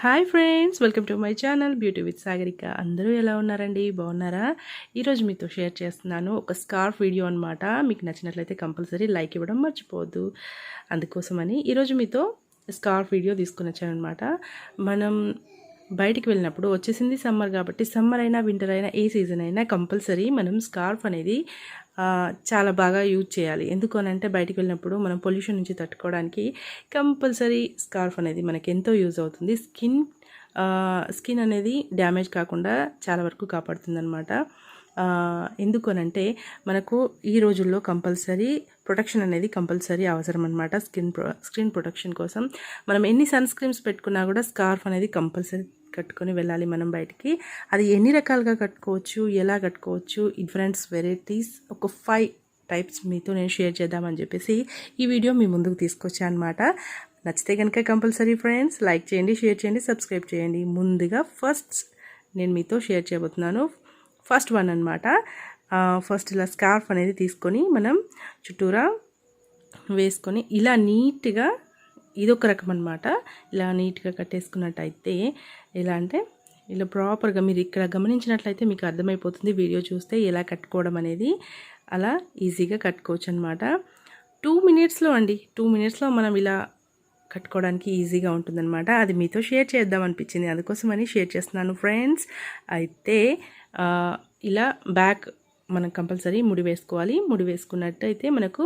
Hi friends, welcome to my channel beauty with Sagarika. అందరూ ఎలా ఉన్నారండి? బాగున్నారా? ఈరోజు మీతో షేర్ చేస్తున్నాను ఒక స్కార్ఫ్ వీడియో అనమాట. మీకు నచ్చినట్లయితే కంపల్సరీ లైక్ ఇవ్వడం మర్చిపోవద్దు. అందుకోసమని ఈరోజు మీతో స్కార్ఫ్ వీడియో తీసుకుని వచ్చానమాట. మనం బయటికి వెళ్ళినప్పుడు వచ్చేసింది సమ్మర్ కాబట్టి, సమ్మర్ అయినా వింటర్ అయినా ఏ సీజన్ అయినా కంపల్సరీ మనం స్కార్ఫ్ అనేది చాలా బాగా యూజ్ చేయాలి. ఎందుకు అనంటే బయటికి వెళ్ళినప్పుడు మనం పొల్యూషన్ నుంచి తట్టుకోవడానికి కంపల్సరీ స్కార్ఫ్ అనేది మనకి ఎంతో యూజ్ అవుతుంది. స్కిన్ అనేది డ్యామేజ్ కాకుండా చాలా వరకు కాపాడుతుంది అనమాట. ఎందుకు అనంటే మనకు ఈ రోజుల్లో కంపల్సరీ ప్రొటెక్షన్ అనేది కంపల్సరీ అవసరం అనమాట. స్కిన్ ప్రొటెక్షన్ కోసం మనం ఎన్ని సన్ స్క్రీన్స్ పెట్టుకున్నా కూడా స్కార్ఫ్ అనేది కంపల్సరీ కట్టుకొని వెళ్ళాలి మనం బయటికి. అది ఎన్ని రకాలుగా కట్టుకోవచ్చు, ఎలా కట్టుకోవచ్చు, డిఫరెంట్ వెరైటీస్ ఒక 5 టైప్స్ మీతో నేను షేర్ చేద్దామని చెప్పేసి ఈ వీడియో మీ ముందుకు తీసుకొచ్చాను అనమాట. నచ్చితే కనుక కంపల్సరీ ఫ్రెండ్స్ లైక్ చేయండి, షేర్ చేయండి, సబ్స్క్రైబ్ చేయండి. ముందుగా ఫస్ట్ నేను మీతో షేర్ చేయబోతున్నాను ఫస్ట్ వన్ అనమాట. ఫస్ట్ ఇలా స్కార్ఫ్ అనేది తీసుకొని మనం చుట్టూరా వేసుకొని ఇలా నీట్గా, ఇదొక రకం అనమాట. ఇలా నీట్గా కట్టేసుకున్నట్టయితే ఎలా అంటే ఇలా ప్రాపర్గా మీరు ఇక్కడ గమనించినట్లయితే మీకు అర్థమైపోతుంది వీడియో చూస్తే ఎలా కట్టుకోవడం అనేది. అలా ఈజీగా కట్టుకోవచ్చు అనమాట. 2 మినిట్స్లో అండి, 2 మినిట్స్లో మనం ఇలా కట్టుకోవడానికి ఈజీగా ఉంటుందన్నమాట. అది మీతో షేర్ చేద్దాం అనిపించింది, అందుకోసమని షేర్ చేస్తున్నాను ఫ్రెండ్స్. అయితే ఇలా బ్యాక్ మనం కంపల్సరీ ముడి వేసుకోవాలి. ముడి వేసుకున్నట్టయితే మనకు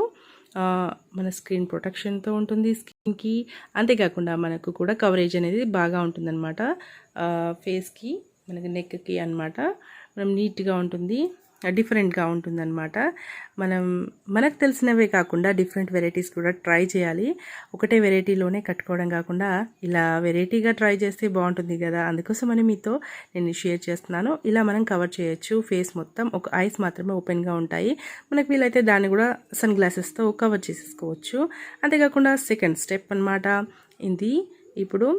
మన స్కిన్ ప్రొటెక్షన్తో ఉంటుంది స్కిన్కి. అంతేకాకుండా మనకు కూడా కవరేజ్ అనేది బాగా ఉంటుందన్నమాట. ఫేస్కి, మనకి నెక్కి అన్నమాట. మనం నీట్గా ఉంటుంది, డిఫరెంట్గా ఉంటుందన్నమాట. మనకు తెలిసినవే కాకుండా డిఫరెంట్ వెరైటీస్ కూడా ట్రై చేయాలి. ఒకటే వెరైటీలోనే కట్టుకోవడం కాకుండా ఇలా వెరైటీగా ట్రై చేస్తే బాగుంటుంది కదా. అందుకోసమని మీతో నేను షేర్ చేస్తున్నాను. ఇలా మనం కవర్ చేయొచ్చు ఫేస్ మొత్తం. ఒక ఐస్ మాత్రమే ఓపెన్గా ఉంటాయి. మనకు వీలైతే దాన్ని కూడా సన్ గ్లాసెస్తో కవర్ చేసేసుకోవచ్చు. అంతేకాకుండా సెకండ్ స్టెప్ అన్నమాట ఇది. ఇప్పుడు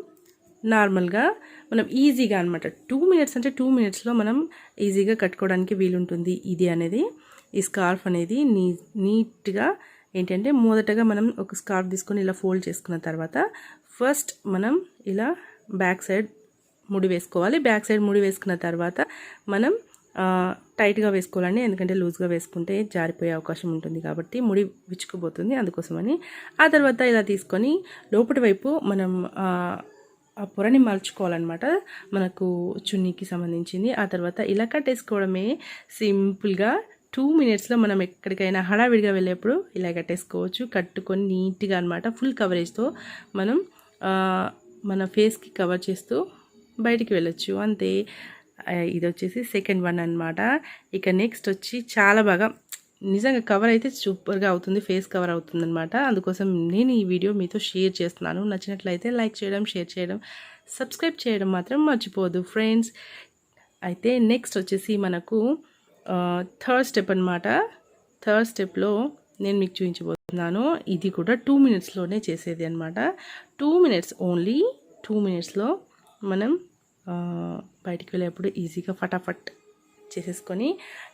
నార్మల్గా మనం ఈజీగా అనమాట 2 మినిట్స్ అంటే 2 మినిట్స్లో మనం ఈజీగా కట్టుకోవడానికి వీలుంటుంది ఇది అనేది. ఈ స్కార్ఫ్ అనేది నీట్గా ఏంటంటే మొదటగా మనం ఒక స్కార్ఫ్ తీసుకొని ఇలా ఫోల్డ్ చేసుకున్న తర్వాత ఫస్ట్ మనం ఇలా బ్యాక్ సైడ్ ముడి వేసుకోవాలి. బ్యాక్ సైడ్ ముడి వేసుకున్న తర్వాత మనం టైట్గా వేసుకోవాలండి, ఎందుకంటే లూజ్గా వేసుకుంటే జారిపోయే అవకాశం ఉంటుంది కాబట్టి ముడి విచ్చుకుపోతుంది. అందుకోసమని ఆ తర్వాత ఇలా తీసుకొని లోపటి వైపు మనం ఆ పొరని మలుచుకోవాలన్నమాట, మనకు చున్నీకి సంబంధించింది. ఆ తర్వాత ఇలా కట్టేసుకోవడమే సింపుల్గా. 2 మినిట్స్లో మనం ఎక్కడికైనా హడావిడిగా వెళ్ళేప్పుడు ఇలా కట్టేసుకోవచ్చు. కట్టుకొని నీట్గా అనమాట ఫుల్ కవరేజ్తో మనం మన ఫేస్కి కవర్ చేస్తూ బయటికి వెళ్ళొచ్చు, అంతే. ఇది వచ్చేసి సెకండ్ వన్ అనమాట. ఇక నెక్స్ట్ వచ్చి చాలా బాగా నిజంగా కవర్ అయితే సూపర్గా అవుతుంది, ఫేస్ కవర్ అవుతుంది అనమాట. అందుకోసం నేను ఈ వీడియో మీతో షేర్ చేస్తున్నాను. నచ్చినట్లయితే లైక్ చేయడం, షేర్ చేయడం, సబ్స్క్రైబ్ చేయడం మాత్రం మర్చిపోవద్దు ఫ్రెండ్స్. అయితే నెక్స్ట్ వచ్చేసి మనకు థర్డ్ స్టెప్ అనమాట. థర్డ్ స్టెప్లో నేను మీకు చూపించబోతున్నాను. ఇది కూడా 2 మినిట్స్లోనే చేసేది అనమాట. 2 మినిట్స్, ఓన్లీ 2 మినిట్స్లో మనం బయటికి వెళ్ళేప్పుడు ఈజీగా ఫటాఫట్ చేసేసుకొని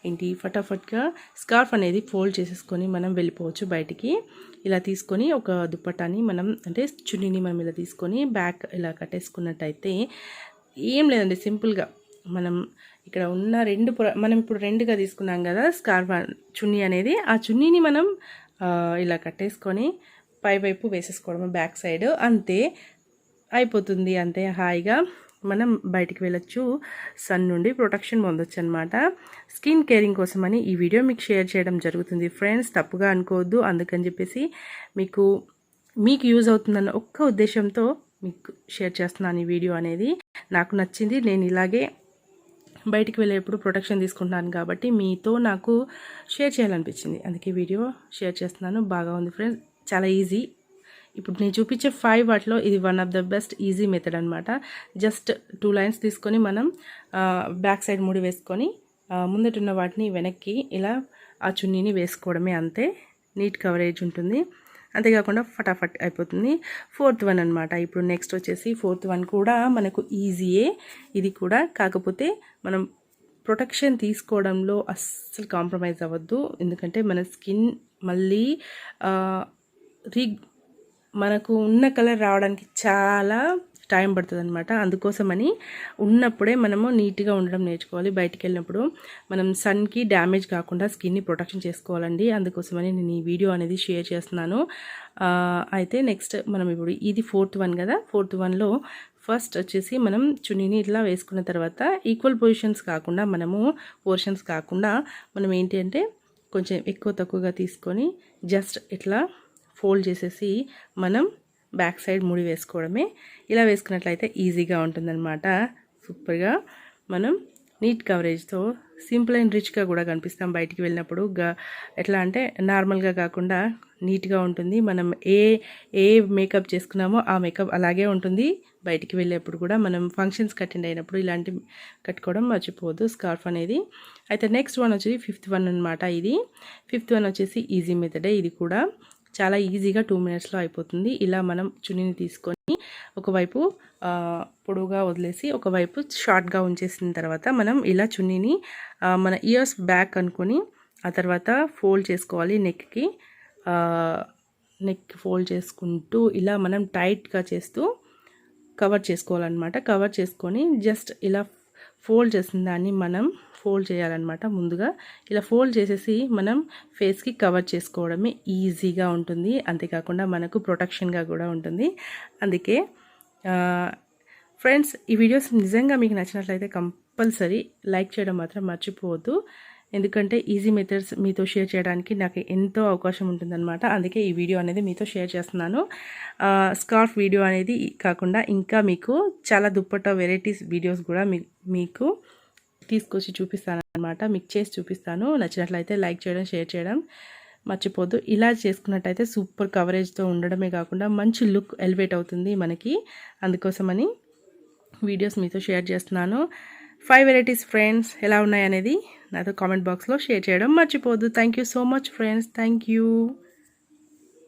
ఏంటి ఫటాఫట్గా స్కార్ఫ్ అనేది ఫోల్డ్ చేసేసుకొని మనం వెళ్ళిపోవచ్చు బయటికి. ఇలా తీసుకొని ఒక దుప్పటాని మనం అంటే చున్నీని మనం ఇలా తీసుకొని బ్యాక్ ఇలా కట్టేసుకున్నట్టయితే ఏం లేదండి, సింపుల్గా మనం ఇక్కడ ఉన్న మనం ఇప్పుడు 2గా తీసుకున్నాం కదా స్కార్ఫ్ చున్నీ అనేది. ఆ చున్నీని మనం ఇలా కట్టేసుకొని పైవైపు వేసేసుకోవడం బ్యాక్ సైడ్, అంతే అయిపోతుంది. అంతే హాయిగా మనం బయటికి వెళ్ళొచ్చు, సన్ నుండి ప్రొటెక్షన్ పొందొచ్చు అనమాట. స్కిన్ కేరింగ్ కోసమని ఈ వీడియో మీకు షేర్ చేయడం జరుగుతుంది ఫ్రెండ్స్, తప్పుగా అనుకోవద్దు. అందుకని చెప్పేసి మీకు యూజ్ అవుతుందన్న ఒక్క ఉద్దేశంతో మీకు షేర్ చేస్తున్నాను ఈ వీడియో అనేది. నాకు నచ్చింది, నేను ఇలాగే బయటికి వెళ్ళేప్పుడు ప్రొటెక్షన్ తీసుకుంటాను కాబట్టి మీతో నాకు షేర్ చేయాలనిపించింది, అందుకే వీడియో షేర్ చేస్తున్నాను. బాగా ఉంది ఫ్రెండ్స్, చాలా ఈజీ. ఇప్పుడు నేను చూపించే 5 వాటిలో ఇది one of the best easy method అనమాట. జస్ట్ 2 లైన్స్ తీసుకొని మనం బ్యాక్ సైడ్ ముడి వేసుకొని ముందటున్న వాటిని వెనక్కి ఇలా ఆ చున్నీని వేసుకోవడమే, అంతే. నీట్ కవరేజ్ ఉంటుంది, అంతేకాకుండా ఫటాఫట్ అయిపోతుంది. 4th వన్ అనమాట. ఇప్పుడు నెక్స్ట్ వచ్చేసి 4th వన్ కూడా మనకు ఈజీయే ఇది కూడా. కాకపోతే మనం ప్రొటెక్షన్ తీసుకోవడంలో అస్సలు కాంప్రమైజ్ అవ్వద్దు, ఎందుకంటే మన స్కిన్ మళ్ళీ మనకు ఉన్న కలర్ రావడానికి చాలా టైం పడుతుంది అనమాట. అందుకోసమని ఉన్నప్పుడే మనము నీట్గా ఉండడం నేర్చుకోవాలి. బయటికి వెళ్ళినప్పుడు మనం సన్కి డ్యామేజ్ కాకుండా స్కిన్ని ప్రొటెక్షన్ చేసుకోవాలండి. అందుకోసమని నేను ఈ వీడియో అనేది షేర్ చేస్తున్నాను. అయితే నెక్స్ట్ మనం ఇప్పుడు ఇది 4th వన్ కదా. 4th వన్లో ఫస్ట్ వచ్చేసి మనం చున్నీని ఇట్లా వేసుకున్న తర్వాత ఈక్వల్ పోర్షన్స్ కాకుండా మనం ఏంటి అంటే కొంచెం ఎక్కువ తక్కువగా తీసుకొని జస్ట్ ఇట్లా ఫోల్డ్ చేసేసి మనం బ్యాక్ సైడ్ ముడి వేసుకోవడమే. ఇలా వేసుకున్నట్లయితే ఈజీగా ఉంటుందన్నమాట. సూపర్గా మనం నీట్ కవరేజ్తో సింపుల్ అండ్ రిచ్గా కూడా కనిపిస్తాం బయటికి వెళ్ళినప్పుడు. ఎట్లా అంటే నార్మల్గా కాకుండా నీట్గా ఉంటుంది. మనం ఏ మేకప్ చేసుకున్నామో ఆ మేకప్ అలాగే ఉంటుంది. బయటికి వెళ్ళేప్పుడు కూడా మనం ఫంక్షన్స్కి అటెండ్ అయినప్పుడు ఇలాంటి కట్టుకోవడం మర్చిపోవద్దు స్కార్ఫ్ అనేది. అయితే నెక్స్ట్ వన్ వచ్చేసి 5th వన్ అనమాట. ఇది 5th వన్ వచ్చేసి ఈజీ మెథడే. ఇది కూడా చాలా ఈజీగా 2 మినిట్స్లో అయిపోతుంది. ఇలా మనం చున్నీని తీసుకొని ఒకవైపు పొడవుగా వదిలేసి ఒకవైపు షార్ట్గా ఉంచేసిన తర్వాత మనం ఇలా చున్నీని మన ఇయర్స్ బ్యాక్ అనుకొని ఆ తర్వాత ఫోల్డ్ చేసుకోవాలి. నెక్ ఫోల్డ్ చేసుకుంటూ ఇలా మనం టైట్గా చేస్తూ కవర్ చేసుకోవాలన్నమాట. కవర్ చేసుకొని జస్ట్ ఇలా ఫోల్డ్ చేసిన దాన్ని మనం ఫోల్డ్ చేయాలన్నమాట. ముందుగా ఇలా ఫోల్డ్ చేసేసి మనం ఫేస్కి కవర్ చేసుకోవడమే ఈజీగా ఉంటుంది. అంతేకాకుండా మనకు ప్రొటెక్షన్గా కూడా ఉంటుంది. అందుకే ఫ్రెండ్స్, ఈ వీడియోస్ నిజంగా మీకు నచ్చినట్లయితే కంపల్సరీ లైక్ చేయడం మాత్రం మర్చిపోవద్దు. ఎందుకంటే ఈజీ మెథడ్స్ మీతో షేర్ చేయడానికి నాకు ఎంతో అవకాశం ఉంటుందన్నమాట. అందుకే ఈ వీడియో అనేది మీతో షేర్ చేస్తున్నాను. స్కార్ఫ్ వీడియో అనేది కాకుండా ఇంకా మీకు చాలా దుప్పట్టా వెరైటీస్ వీడియోస్ కూడా మీకు తీసుకొచ్చి చూపిస్తాను అనమాట. మీకు చేసి చూపిస్తాను. నచ్చినట్లయితే లైక్ చేయడం, షేర్ చేయడం మర్చిపోద్దు. ఇలా చేసుకున్నట్టయితే సూపర్ కవరేజ్తో ఉండడమే కాకుండా మంచి లుక్ ఎలివేట్ అవుతుంది మనకి. అందుకోసమని వీడియోస్ మీతో షేర్ చేస్తున్నాను. 5 వెరైటీస్ ఫ్రెండ్స్ ఎలా ఉన్నాయనేది నాతో కామెంట్ బాక్స్లో షేర్ చేయడం మర్చిపోద్దు. Thank you so much friends. Thank you.